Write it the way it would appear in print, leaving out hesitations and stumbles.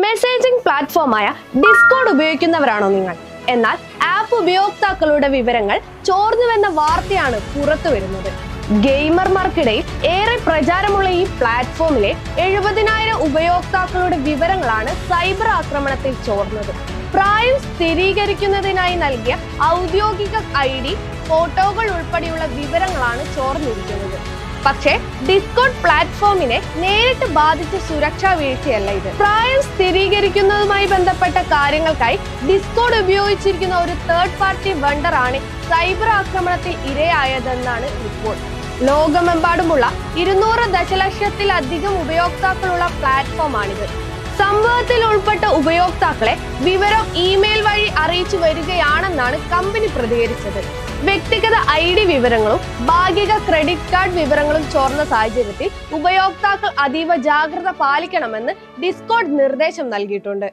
Messaging പ്ലാറ്റ്ഫോമായ Discord ഉപയോഗിക്കുന്നവരാണോ നിങ്ങൾ? എന്നാൽ app ഉപയോക്താക്കളുടെ വിവരങ്ങൾ ചോർന്നുവെന്ന വാർത്തയാണ് പുറത്തു വരുന്നത്. ഗെയിമർമാർക്കിടയിൽ ഏറെ പ്രചാരമുള്ള ഈ പ്ലാറ്റ്ഫോമിലെ 70,000 ഉപയോക്താക്കളുടെ വിവരങ്ങളാണ് സൈബർ ആക്രമണത്തിൽ ചോർന്നത്. പ്രായം സ്ഥിരീകരിക്കുന്നതിനായി നൽകിയ ഔദ്യോഗിക ID, ഫോട്ടോകൾ ഉൾപ്പെടെയുള്ള വിവരങ്ങളാണ് ചോർന്നിരിക്കുന്നത്. പക്ഷേ ഡിസ്കോഡ് പ്ലാറ്റ്ഫോമിനെ നേരിട്ട് ബാധിച്ച സുരക്ഷാ വീഴ്ചയല്ല ഇത്. പ്രായം സ്ഥിരീകരിക്കുന്നതുമായി ബന്ധപ്പെട്ട കാര്യങ്ങൾക്കായി ഡിസ്കോഡ് ഉപയോഗിച്ചിരിക്കുന്ന ഒരു തേർഡ് പാർട്ടി വെണ്ടറാണ് സൈബർ ആക്രമണത്തിൽ ഇരയായതെന്നാണ് റിപ്പോർട്ട്. ലോകമെമ്പാടുമുള്ള 200 ദശലക്ഷത്തിലധികം ഉപയോക്താക്കളുള്ള പ്ലാറ്റ്ഫോമാണിത്. സംഭവത്തിൽ ഉൾപ്പെട്ട ഉപയോക്താക്കളെ വിവരം ഇമെയിൽ വഴി അറിയിച്ചു വരികയാണെന്നാണ് കമ്പനി പ്രതികരിച്ചത്. വ്യക്തിഗത ID വിവരങ്ങളും ഭാഗിക ക്രെഡിറ്റ് കാർഡ് വിവരങ്ങളും ചോർന്ന സാഹചര്യത്തിൽ ഉപയോക്താക്കൾ അതീവ ജാഗ്രത പാലിക്കണമെന്ന് ഡിസ്കോഡ് നിർദ്ദേശം നൽകിയിട്ടുണ്ട്.